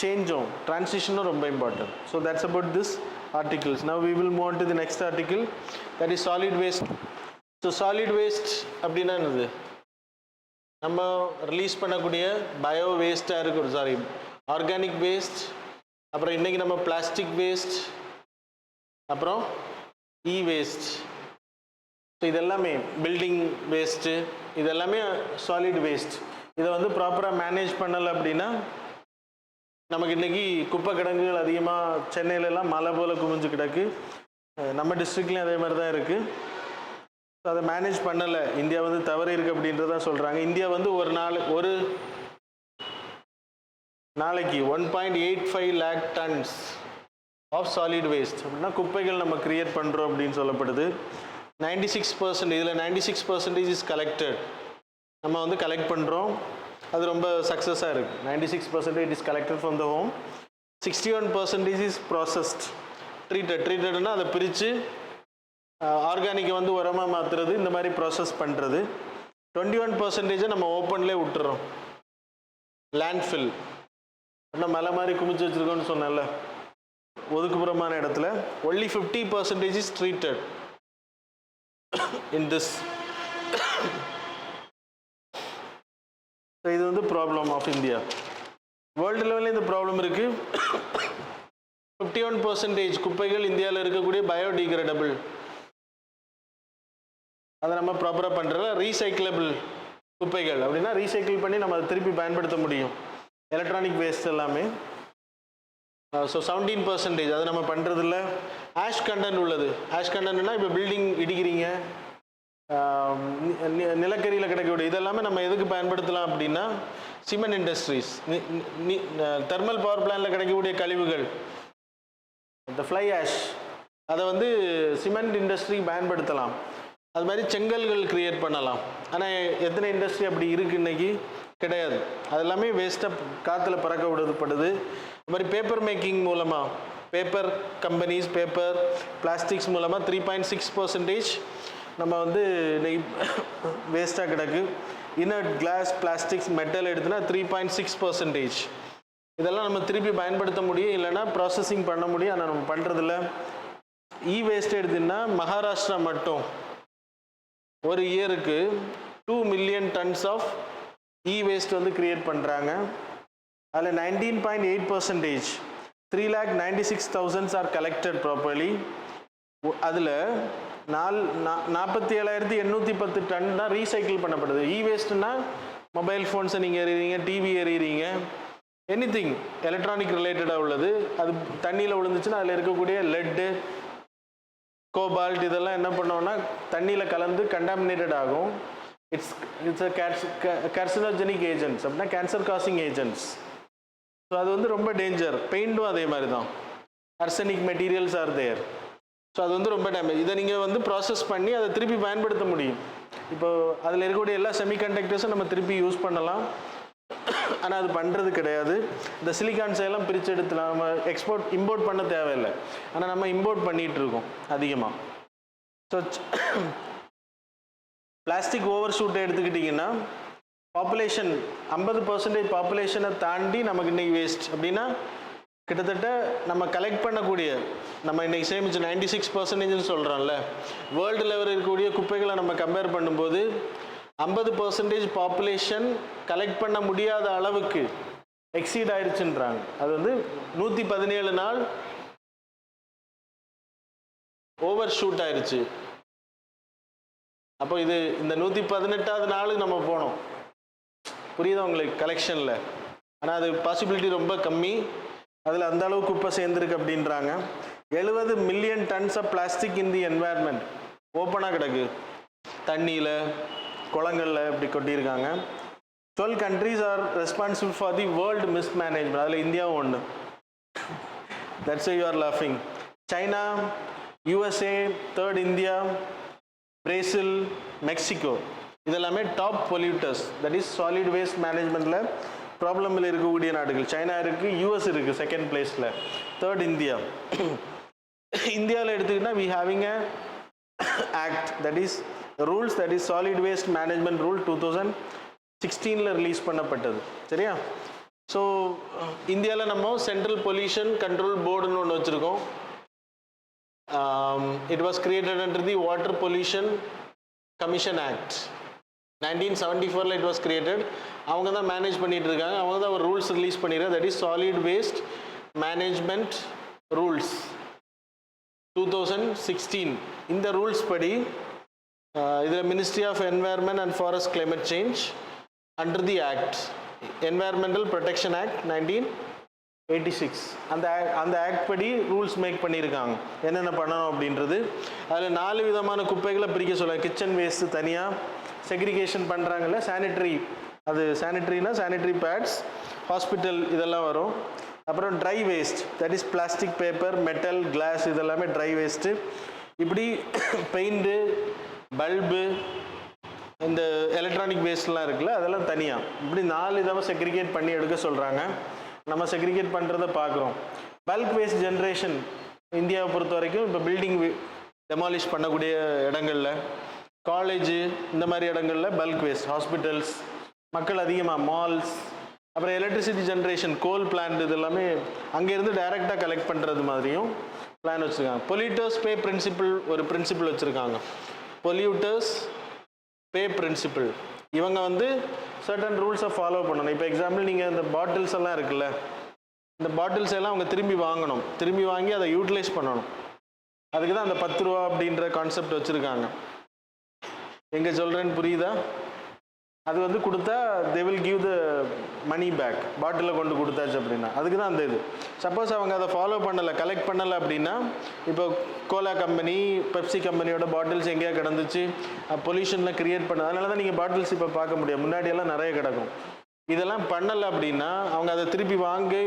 [SPEAKER 1] சேஞ்சும் ட்ரான்சிஷனும் ரொம்ப important. So that's about this articles. Now we will move on to the next article, that is solid waste. So solid waste அப்படின்னா என்னது? நம்ம ரிலீஸ் பண்ணக்கூடிய பயோ வேஸ்ட்டாக இருக்கும், சாரி ஆர்கானிக் வேஸ்ட், அப்புறம் இன்றைக்கி நம்ம பிளாஸ்டிக் வேஸ்ட், அப்புறம் இ வேஸ்ட். ஸோ இதெல்லாமே பில்டிங் வேஸ்ட்டு, இதெல்லாமே சாலிட் வேஸ்ட். இதை வந்து ப்ராப்பராக மேனேஜ் பண்ணலை அப்படின்னா நமக்கு இன்றைக்கி குப்பை கிடங்குகள் அதிகமாக சென்னையிலலாம் மலை போல் குமிஞ்சு கிடக்கு. நம்ம டிஸ்ட்ரிக்ட்லேயும் அதே மாதிரி தான் இருக்குது. ஸோ அதை மேனேஜ் பண்ணலை, இந்தியா வந்து தவறு இருக்குது அப்படின்றதான் சொல்கிறாங்க. இந்தியா வந்து ஒரு நாளைக்கு 1.85 lakh tons of solid waste அப்படின்னா குப்பைகள் நம்ம கிரியேட் பண்ணுறோம் அப்படின்னு சொல்லப்படுது. 96% இதில் 96% இஸ் கலெக்டட். நம்ம வந்து கலெக்ட் பண்ணுறோம், அது ரொம்ப சக்ஸஸாக இருக்குது. 96% it is collected from the home. 61% is processed, ட்ரீட்டட்னா அதை பிரித்து ஆர்கானிக்கை வந்து உரமாக மாற்றுறது, இந்த மாதிரி ப்ராசஸ் பண்ணுறது. 21% நம்ம ஓப்பன்லேயே விட்டுறோம், லேண்ட்ஃபில். ஆனால் மலை மாதிரி குமிச்சு வச்சுருக்கோன்னு சொன்னேன்ல, ஒதுக்குப்புறமான இடத்துல. Only 50% is treated in this. இது வந்து ப்ராப்ளம் ஆஃப் இந்தியா. வேர்ல்டு லெவலில் இந்த ப்ராப்ளம் இருக்குது. 51% குப்பைகள் இந்தியாவில் இருக்கக்கூடிய பயோடிகிரேடபிள், அதை நம்ம ப்ராப்பராக பண்ணுறதுல. ரீசைக்கிளபிள் குப்பைகள் அப்படின்னா ரீசைக்கிள் பண்ணி நம்ம அதை திருப்பி பயன்படுத்த முடியும். எலக்ட்ரானிக் வேஸ்ட் எல்லாமே. ஸோ 17% அது நம்ம பண்ணுறதில்ல. ஆஷ் கண்டென்ட் உள்ளது. ஆஷ் கண்டென்ட்னா இப்போ பில்டிங் இடிக்கிறீங்க, நிலக்கரியில் கிடைக்கக்கூடிய இதெல்லாமே நம்ம எதுக்கு பயன்படுத்தலாம் அப்படின்னா சிமெண்ட் இண்டஸ்ட்ரீஸ், தெர்மல் பவர் பிளான்ட்டில் கிடைக்கக்கூடிய கழிவுகள், இந்த ஃப்ளை ஆஷ், அதை வந்து சிமெண்ட் இண்டஸ்ட்ரி பயன்படுத்தலாம். அது மாதிரி செங்கல்கள் கிரியேட் பண்ணலாம். ஆனால் எத்தனை இண்டஸ்ட்ரி அப்படி இருக்குது இன்றைக்கி? கிடையாது. அது எல்லாமே வேஸ்ட்டாக காற்றுல பறக்க விடப்படுது. அது மாதிரி பேப்பர் மேக்கிங் மூலமாக, பேப்பர் கம்பெனிஸ், பேப்பர் பிளாஸ்டிக்ஸ் மூலமாக 3.6% நம்ம வந்து வேஸ்ட்டாக கிடக்கு. இன்னர்ட் கிளாஸ், பிளாஸ்டிக்ஸ், மெட்டல் எடுத்துனா 3.6%. இதெல்லாம் நம்ம திருப்பி பயன்படுத்த முடியும், இல்லைன்னா ப்ராசஸிங் பண்ண முடியும். ஆனால் நம்ம பண்ணுறதில்ல. இ வேஸ்ட் எடுத்துன்னா மகாராஷ்டிரா மட்டும் ஒரு இயருக்கு 2 million tons of e waste வந்து கிரியேட் பண்ணுறாங்க. அதில் 19.8%, 3,96,000 ஆர் கலெக்டட் ப்ராப்பர்லி. அதில் 47,810 டன் தான் ரீசைக்கிள் பண்ணப்படுது. இ வேஸ்ட்னா மொபைல் ஃபோன்ஸை நீங்கள் எறிகிறீங்க, டிவி எறிகிறீங்க, எனிதிங் எலக்ட்ரானிக் ரிலேட்டடாக உள்ளது. அது தண்ணியில் விழுந்துச்சுன்னா அதில் இருக்கக்கூடிய லெட்டு, கோபால்ட் இதெல்லாம் என்ன பண்ணோம்னா தண்ணியில் கலந்து கண்டாமினேட்டட் ஆகும். இட்ஸ் கார்சினோஜெனிக் ஏஜென்ட்ஸ் அப்படின்னா கேன்சர் காசிங் ஏஜென்ட்ஸ். ஸோ அது வந்து ரொம்ப டேஞ்சர். பெயிண்டும் அதே மாதிரி தான், arsenic materials are there. So அது வந்து ரொம்ப டேமேஜ். இதை நீங்கள் வந்து ப்ராசஸ் பண்ணி அதை திருப்பி பயன்படுத்த முடியும். இப்போ அதில் இருக்கக்கூடிய எல்லா செமிகண்டக்டர்ஸும் நம்ம திருப்பி யூஸ் பண்ணலாம். ஆனால் அது பண்ணுறது கிடையாது. இந்த சிலிக்கான்ஸ் எல்லாம் பிரித்து எடுத்து நம்ம இம்போர்ட் பண்ண தேவையில்லை. ஆனால் நம்ம இம்போர்ட் பண்ணிகிட்டு இருக்கோம் அதிகமாக. ஸோ பிளாஸ்டிக் ஓவர் ஷூட்டை எடுத்துக்கிட்டிங்கன்னா பாப்புலேஷன் 50% பாப்புலேஷனை தாண்டி நமக்கு இன்றைக்கி வேஸ்ட் அப்படின்னா கிட்டத்தட்ட நம்ம கலெக்ட் பண்ணக்கூடிய, நம்ம இன்றைக்கி சேமிச்சு 96% சொல்கிறோம்ல, வேர்ல்டு லெவலில் இருக்கக்கூடிய குப்பைகளை நம்ம கம்பேர் பண்ணும்போது 50% பாப்புலேஷன் கலெக்ட் பண்ண முடியாத அளவுக்கு எக்ஸீட் ஆயிடுச்சுன்றாங்க. அது வந்து 117 நாள் ஓவர் ஷூட் ஆயிடுச்சு. அப்போ இது இந்த 118வது நாள் நம்ம போனோம், புரியுதா உங்களுக்கு, கலெக்ஷனில். ஆனால் அது பாசிபிலிட்டி ரொம்ப கம்மி. அதில் அந்த அளவுக்கு குப்பை சேர்ந்துருக்கு அப்படின்றாங்க. 70 million tons of plastic in the environment ஓப்பனாக கிடக்கு, தண்ணியில், குளங்களில் இப்படி கொட்டியிருக்காங்க. 12 countries are responsible for the world mismanagement. அதில் இந்தியாவும் ஒன்று. தட்ஸ் யூ ஆர் லாஃபிங். China USA, third India, Brazil, Mexico. இதெல்லாமே top polluters, that is solid waste மேனேஜ்மெண்ட்டில் ப்ராப்ளமில் இருக்கக்கூடிய நாடுகள். சைனா இருக்குது, யூஎஸ் இருக்குது செகண்ட் பிளேஸில், தேர்ட் இந்தியா. இந்தியாவில் எடுத்துக்கிட்டால் we having a act that is rules, that is solid waste management rule 2016 release பண்ணப்பட்டது. சரியா? ஸோ இந்தியாவில் நம்ம சென்ட்ரல் பொல்யூஷன் கண்ட்ரோல் போர்டுன்னு ஒன்று வச்சுருக்கோம். It was created under the water pollution commission act. 1974 it was created. அவங்க தான் மேனேஜ் பண்ணிட்டு இருக்காங்க. அவங்க தான் ஒரு ரூல்ஸ் ரிலீஸ் பண்ணியிருக்காங்க, that is solid waste management rules 2016. இந்த ரூல்ஸ் படி இதில் ministry of environment and forest climate change under the act, environmental protection act 1986, அந்த ஆக்ட் படி ரூல்ஸ் மேக் பண்ணியிருக்காங்க என்னென்ன பண்ணணும் அப்படின்றது. அதில் 4 விதமான குப்பைகளை பிரிக்க சொல்லுவாங்க. கிச்சன் வேஸ்ட்டு தனியாக செக்ரிகேஷன் பண்ணுறாங்கல்ல, சானிட்ரி, அது சானிட்ரினா சானிட்ரி பேட்ஸ், ஹாஸ்பிட்டல் இதெல்லாம் வரும். அப்புறம் dry waste, that is plastic, paper, metal, glass, இதெல்லாமே ட்ரை வேஸ்ட்டு. இப்படி பெயிண்ட்டு, பல்பு, இந்த எலக்ட்ரானிக் வேஸ்ட்லாம் இருக்குல்ல, அதெல்லாம் தனியாக இப்படி 4 விதமாக செக்ரிகேட் பண்ணி எடுக்க சொல்கிறாங்க. நம்ம செக்ரிகேட் பண்ணுறதை பார்க்குறோம். பல்க் வேஸ்ட் ஜென்ரேஷன் இந்தியாவை பொறுத்த வரைக்கும் இப்போ பில்டிங் டெமாலிஷ் பண்ணக்கூடிய இடங்களில், காலேஜு இந்த மாதிரி இடங்களில் பல்க் வேஸ்ட், ஹாஸ்பிட்டல்ஸ், மக்கள் அதிகமாக, மால்ஸ், அப்புறம் எலக்ட்ரிசிட்டி ஜென்ரேஷன், கோல் பிளான்ட், இது எல்லாமே அங்கேருந்து டைரெக்டாக கலெக்ட் பண்ணுறது மாதிரியும் பிளான் வச்சுருக்காங்க. பொல்யூட்டர்ஸ் பே பிரின்சிபிள் ஒரு பிரின்சிபிள் வச்சுருக்காங்க. பொல்யூட்டர்ஸ் பே பிரின்சிபிள், இவங்க வந்து சர்டன் ரூல்ஸை ஃபாலோ பண்ணணும். இப்போ எக்ஸாம்பிள் நீங்கள் இந்த பாட்டில்ஸ் எல்லாம் இருக்குல்ல, இந்த பாட்டில்ஸ் எல்லாம் அவங்க திரும்பி வாங்கணும், திரும்பி வாங்கி அதை யூட்டிலைஸ் பண்ணணும். அதுக்கு தான் அந்த 10 ரூபா அப்படின்ற கான்செப்ட் வச்சுருக்காங்க. எங்கே சொல்கிறேன்னு புரியுதா? அது வந்து கொடுத்தா they will give the money back, பாட்டிலில் கொண்டு கொடுத்தாச்சு அப்படின்னா. அதுக்கு தான் அந்த இது. சப்போஸ் அவங்க அதை ஃபாலோ பண்ணலை, கலெக்ட் பண்ணலை அப்படின்னா, இப்போ கோலா கம்பெனி, பெப்சி கம்பெனியோட பாட்டில்ஸ் எங்கேயா கிடந்துச்சு, பொல்யூஷனில் க்ரியேட் பண்ண, அதனால தான் நீங்கள் பாட்டில்ஸ் இப்போ பார்க்க முடியும், முன்னாடியெல்லாம் நிறைய கிடக்கும். இதெல்லாம் பண்ணலை அப்படின்னா, அவங்க அதை திருப்பி வாங்கி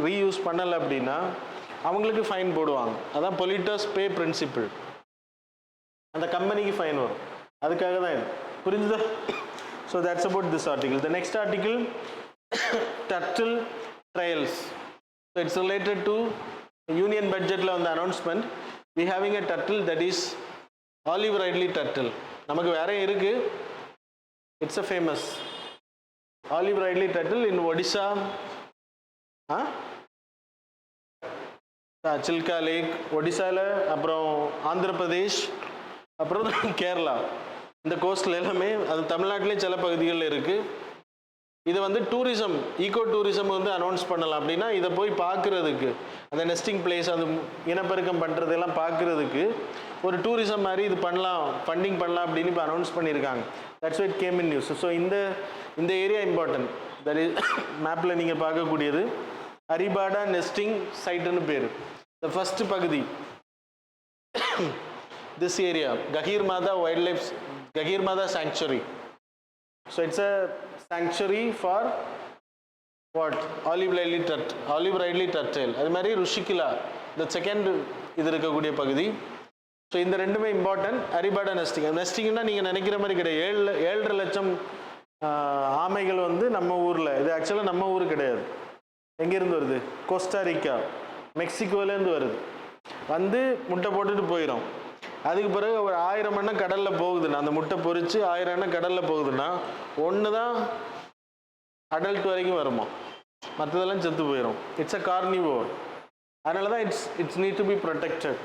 [SPEAKER 1] ரீயூஸ் பண்ணலை அப்படின்னா அவங்களுக்கு ஃபைன் போடுவாங்க. அதான் பொல்யூட்டர்ஸ் பே பிரின்சிபிள். அந்த கம்பெனிக்கு ஃபைன் வரும். அதுக்காக தான் இது. புரிஞ்சுதா? So that's about this article. The next article, turtle trials. So it's related to union பட்ஜெட்டில் வந்த announcement. We having a turtle, that is olive ridley turtle. நமக்கு வேற இருக்கு, it's a famous olive ridley turtle in Odisha, Chilka lake ஒடிசாவில், அப்புறம் ஆந்திர பிரதேஷ், அப்புறம் கேரளா, இந்த கோஸ்டில் எல்லாமே, அது தமிழ்நாட்டிலேயும் சில பகுதிகளில் இருக்குது. இதை வந்து டூரிசம், ஈகோ டூரிசம் வந்து அனௌன்ஸ் பண்ணலாம். அப்படின்னா இதை போய் பார்க்குறதுக்கு, அந்த நெஸ்டிங் பிளேஸ், அது இனப்பெருக்கம் பண்ணுறதெல்லாம் பார்க்குறதுக்கு ஒரு டூரிசம் மாதிரி இது பண்ணலாம், ஃபண்டிங் பண்ணலாம் அப்படின்னு இப்போ அனௌன்ஸ் பண்ணியிருக்காங்க. That's it came in news. So இந்த ஏரியா இம்பார்ட்டன்ட். தட் இஸ் மேப்பில் நீங்கள் பார்க்கக்கூடியது அரிபாடா நெஸ்டிங் சைட்டுன்னு பேர். இந்த ஃபஸ்ட்டு பகுதி this area, Gahirmada Wildlife, Gahirmada Sanctuary. So it's a sanctuary for what? Olive ridley turtle. அது மாதிரி ருஷிகிலா, இந்த செகண்ட் இது இருக்கக்கூடிய பகுதி. ஸோ இந்த ரெண்டுமே இம்பார்ட்டன்ட். அரிபாடா நெஸ்டிங், நெஸ்டிங்னா நீங்கள் நினைக்கிற மாதிரி கிடையாது. 7.5 லட்சம் ஆமைகள் வந்து நம்ம ஊரில், இது ஆக்சுவலாக நம்ம ஊர் கிடையாது. எங்கேருந்து வருது? கோஸ்டாரிக்கா, மெக்சிகோலேருந்து வருது. வந்து முட்டை போட்டுட்டு போயிடும். அதுக்கு பிறகு ஒரு 1000 எண்ணம் கடலில் போகுதுன்னா, அந்த முட்டை பொறிச்சு 1000 எண்ணம் கடலில் போகுதுன்னா, ஒன்று தான் அடல்ட் வரைக்கும் வருமா, மற்றதெல்லாம் செத்து போயிடும். It's a carnivore. அதனால தான் it's NEET to be protected.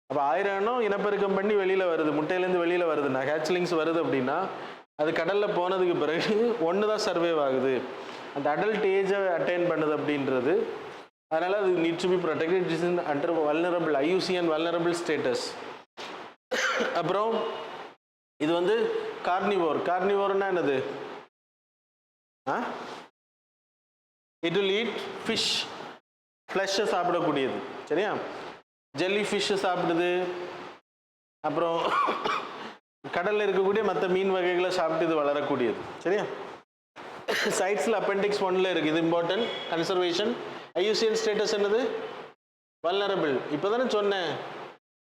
[SPEAKER 1] அப்போ 1000 எண்ணம் இனப்பெருக்கம் பண்ணி வெளியில் வருது, முட்டையிலேருந்து வெளியில் வருதுன்னா, ஹேட்ச்லிங்ஸ் வருது அப்படின்னா, அது கடலில் போனதுக்கு பிறகு ஒன்று தான் சர்வைவ் ஆகுது, அந்த அடல்ட் ஏஜை அட்டைன் பண்ணுது அப்படின்றது. அதனால் அது need to be protected. It is in under vulnerable, IUCN vulnerable status. அப்புறம் இது வந்து கார்னிவோர். கார்னிவோர்னா என்னது? இட் வில் ஈட் ஃபிஷ், ஃப்ளஷை சாப்பிடக்கூடியது. சரியா? ஜெல்லி ஃபிஷ்ஷு சாப்பிடுது. அப்புறம் கடலில் இருக்கக்கூடிய மற்ற மீன் வகைகளை சாப்பிட்டு இது வளரக்கூடியது. சரியா? சைட்ஸில் அப்பெண்டிக்ஸ் 1ல் இருக்குது. இது இம்பார்ட்டன்ட். கன்சர்வேஷன். IUCN ஸ்டேட்டஸ் என்னது? வல்னரபிள். இப்போ தானே சொன்னேன்,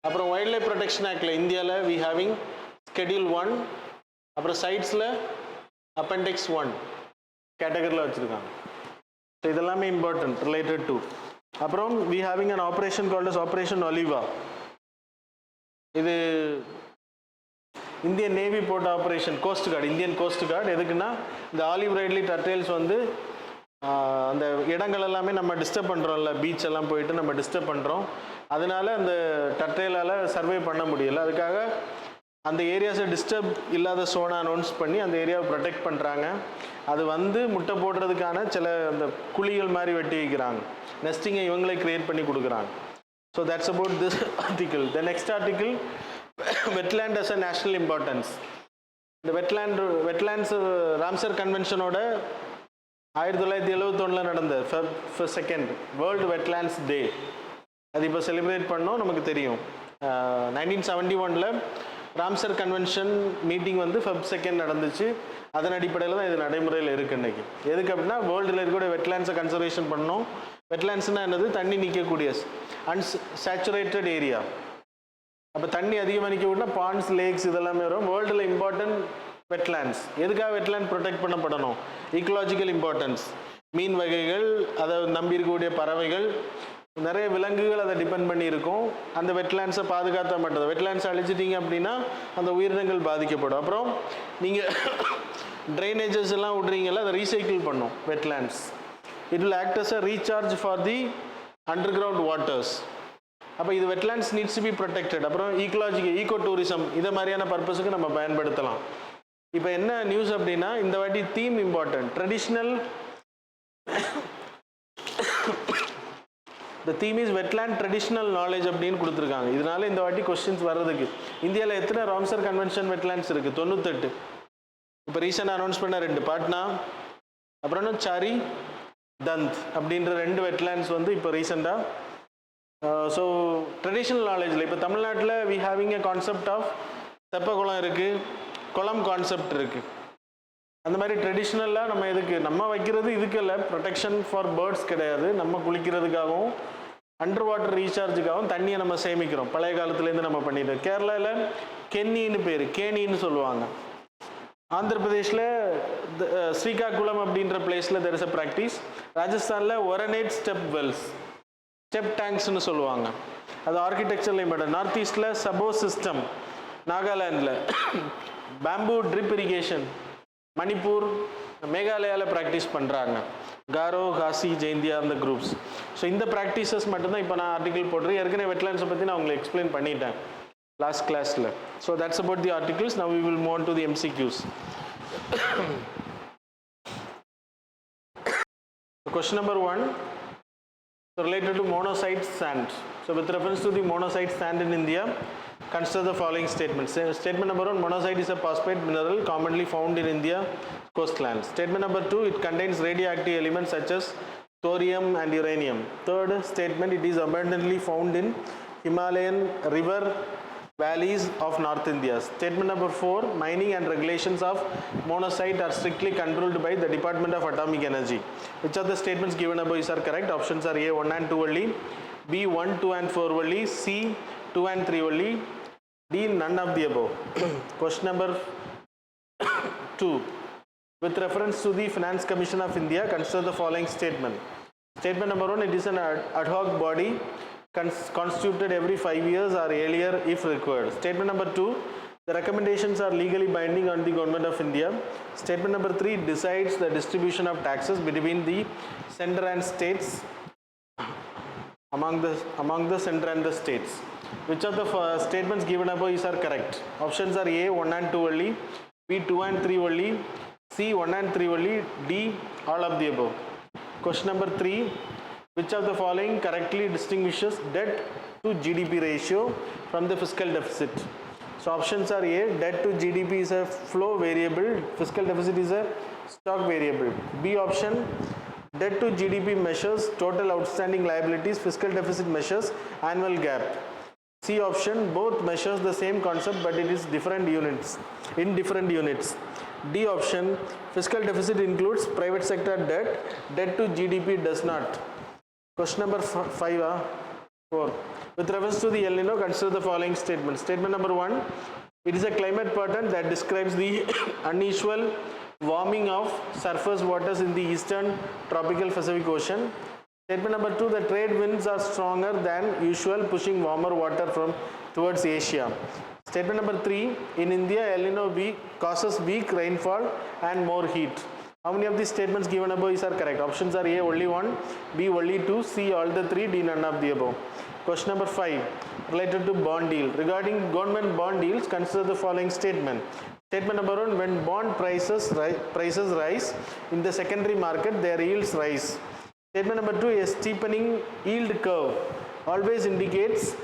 [SPEAKER 1] அப்புறம் வைல்ட் லைஃப் ப்ரொடெக்ஷன் ஆக்டில் இந்தியாவில் வி ஹேவிங் ஸ்கெடியூல் 1, அப்புறம் சைட்ஸில் அப்பெண்டிக்ஸ் 1 கேட்டகரியில் வச்சுருக்காங்க. ஸோ இதெல்லாமே இம்பார்ட்டன்ட் ரிலேட்டட் டு. அப்புறம் we having an operation called as operation Olivia. இது இந்தியன் நேவி போட்ட operation, coast guard, Indian coast guard. எதுக்குன்னா இந்த ஆலிவ் ரைட்லி டர்டைல்ஸ் வந்து அந்த இடங்கள் எல்லாமே நம்ம டிஸ்டர்ப் பண்ணுறோம்ல, பீச் எல்லாம் போயிட்டு நம்ம டிஸ்டர்ப் பண்ணுறோம், அதனால அந்த டர்டைலால் சர்வே பண்ண முடியலை. அதுக்காக அந்த ஏரியாஸை டிஸ்டர்ப் இல்லாத சோனா அனௌன்ஸ் பண்ணி அந்த ஏரியாவை ப்ரொடெக்ட் பண்ணுறாங்க. அது வந்து முட்டை போடுறதுக்கான சில அந்த குழிகள் மாதிரி வெட்டி வைக்கிறாங்க, நெஸ்டிங்கை இவங்களே க்ரியேட் பண்ணி கொடுக்குறாங்க. So that's about this article. The next article, wetland as a national importance. இந்த வெட்லேண்ட்ஸ் ராம்சர் கன்வென்ஷனோட 1971 நடந்த Feb 2 வேர்ல்டு வெட்லேண்ட்ஸ் டே, அது இப்போ செலிப்ரேட் பண்ணோம். நமக்கு தெரியும் 1971 ராம்சர் கன்வென்ஷன் மீட்டிங் வந்து Feb 2 நடந்துச்சு. அதன் அடிப்படையில் தான் இது நடைமுறையில் இருக்குது இன்றைக்கி. எதுக்கு அப்படின்னா வேர்ல்டில் இருக்கக்கூடிய வெட்லேண்ட்ஸை கன்சர்வேஷன் பண்ணணும். வெட்லேண்ட்ஸ்னால் என்னது? தண்ணி நிற்கக்கூடிய அன்சேச்சுரேட்டட் ஏரியா. அப்போ தண்ணி அதிகமாக நிற்க விட்டா பாண்ட்ஸ், லேக்ஸ் இதெல்லாமே வரும். வேர்ல்டில் இம்பார்ட்டன்ட் வெட்லேண்ட்ஸ். எதுக்காக வெட்லேண்ட் ப்ரொடெக்ட் பண்ணப்படணும்? Ecological importance. மீன் வகைகள், அதை நம்பி இருக்கக்கூடிய பறவைகள், நிறைய விலங்குகள் அதை டிபெண்ட் பண்ணி இருக்கும். அந்த வெட்லேண்ட்ஸை பாதுகாத்த மாட்டது. வெட்லேண்ட்ஸை அழிச்சிட்டிங்க அப்படின்னா அந்த உயிரினங்கள் பாதிக்கப்படும். அப்புறம் நீங்கள் ட்ரைனேஜஸ் எல்லாம் விட்றீங்கல்ல, அதை ரீசைக்கிள் பண்ணும் wetlands. It will act as a recharge for the underground waters. அப்போ இது wetlands needs to be protected. அப்புறம் ஈக்கலாஜிக்கல், ஈகோ டூரிசம், இதை மாதிரியான பர்பஸுக்கு நம்ம பயன்படுத்தலாம். இப்போ என்ன நியூஸ் அப்படின்னா, இந்த வாட்டி theme important, traditional. The theme is wetland traditional knowledge அப்படின்னு கொடுத்துருக்காங்க. இதனால இந்த வாட்டி கொஸ்டின்ஸ் வர்றதுக்கு. இந்தியாவில் எத்தனை ராம்சர் கன்வென்ஷன் வெட்லேண்ட்ஸ் இருக்குது? 98. இப்போ ரீசெண்டாக அனௌன்ஸ் பண்ண 2, பாட்னா அப்புறம் சாரி தந்த் அப்படின்ற 2 வெட்லேண்ட்ஸ் வந்து இப்போ ரீசெண்டாக. ஸோ ட்ரெடிஷ்னல் நாலேஜில் இப்போ தமிழ்நாட்டில் we having a concept of தெப்ப குளம் இருக்குது, குளம் கான்செப்ட் இருக்குது. அந்த மாதிரி ட்ரெடிஷ்னலாக நம்ம இதுக்கு நம்ம வைக்கிறது இதுக்கு இல்லை, ப்ரொடெக்ஷன் ஃபார் பேர்ட்ஸ் கிடையாது. நம்ம குளிக்கிறதுக்காகவும் அண்டர் வாட்டர் ரீசார்ஜுக்காகவும் தண்ணியை நம்ம சேமிக்கிறோம். பழைய காலத்துலேருந்து நம்ம பண்ணிட்டோம். கேரளாவில் கென்னின்னு பேர், கேணின்னு சொல்லுவாங்க. ஆந்திர பிரதேஷில் ஸ்ரீகாகுளம் அப்படின்ற பிளேஸில் தெர் இஸ் அ ப்ராக்டிஸ். ராஜஸ்தானில் ஒரனேட் ஸ்டெப் வெல்ஸ், ஸ்டெப் டேங்க்ஸ்னு சொல்லுவாங்க. அது ஆர்கிடெக்சரில் இம்பார்ட்டன்ட். நார்த் ஈஸ்டில் சபோ சிஸ்டம், நாகாலாண்டில் பேம்பூ ட்ரிப் இரிகேஷன், மணிப்பூர், மேகாலயாவில் ப்ராக்டிஸ் பண்ணுறாங்க. காரோ, காசி, ஜெயிந்தியா அந்த குரூப்ஸ். ஸோ இந்த ப்ராக்டிசஸ் மட்டும்தான் இப்போ நான் ஆர்டிகிள் போடுறேன். ஏற்கனவே வெட்லேண்ட்ஸை பற்றி நான் உங்களுக்கு எக்ஸ்பிளைன் பண்ணிட்டேன் லாஸ்ட் கிளாஸில். So that's about the articles. Now we will move on to the MCQs. Question number 1, related to monocyte sand. So with reference to the monocyte sand in India, consider the following statements. Statement number 1, monocyte is a phosphate mineral commonly found in India coastlands. Statement number 2, it contains radioactive elements such as thorium and uranium. Third statement, it is abundantly found in Himalayan river valleys of North India. Statement number 4, mining and regulations of monocyte are strictly controlled by the Department of Atomic Energy. Which of the statements given above are correct? Options are A, 1 and 2 only, B, 1, 2 and 4 only, C, 2 and 3 only, D, none of the above. Question number 2, with reference to the Finance Commission of India, consider the following statement. Statement number 1, it is an ad hoc body constituted every 5 years or earlier if required. Statement number 2, the recommendations are legally binding on the Government of India. Statement number 3, it decides the distribution of taxes between the center and states, among the center and the states. Which of the statements given above are correct? Options are A, 1 and 2 only, B, 2 and 3 only, C, 1 and 3 only, D, all of the above. Question number 3, which of the following correctly distinguishes debt to GDP ratio from the fiscal deficit? So options are A, debt to GDP is a flow variable, fiscal deficit is a stock variable. B option, debt to GDP measures total outstanding liabilities, fiscal deficit measures annual gap. C option, both measures the same concept but it is different units, in different units. D option, fiscal deficit includes private sector debt, debt to GDP does not. Question number 4, With reference to the El Nino, consider the following statements. Statement number 1, it is a climate pattern that describes the unusual warming of surface waters in the eastern tropical Pacific Ocean. Statement number 2, the trade winds are stronger than usual, pushing warmer water towards Asia. Statement number 3, in India, El Nino causes weak rainfall and more heat. How many of these statements given above are correct? Options are A, only 1, B, only 2, C, all the 3, D, none of the above. Question number 5, related to bond deal. Regarding government bond deals, consider the following statement. Statement number 1, when bond prices rise in the secondary market, their yields rise. Statement number 2, a steepening yield curve always indicates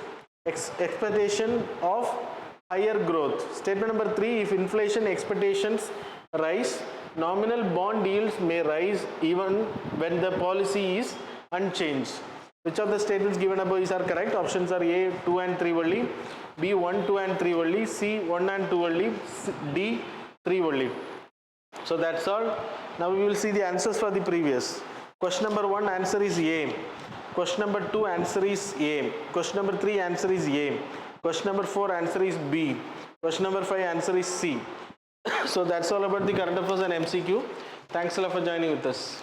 [SPEAKER 1] expectation of higher growth. Statement number 3, if inflation expectations rise, nominal bond yields may rise even when the policy is unchanged. Which of the statements given above are correct? Options are A, 2 and 3 only, B, 1, 2 and 3 only, C, 1 and 2 only, D, 3 only. So that's all. Now we will see the answers for the previous. Question number 1, answer is A. Question number 2, answer is A. Question number 3, answer is A. Question number 4, answer is B. Question number 5, answer is C. So that's all about the current affairs and MCQ. Thanks a lot for joining with us.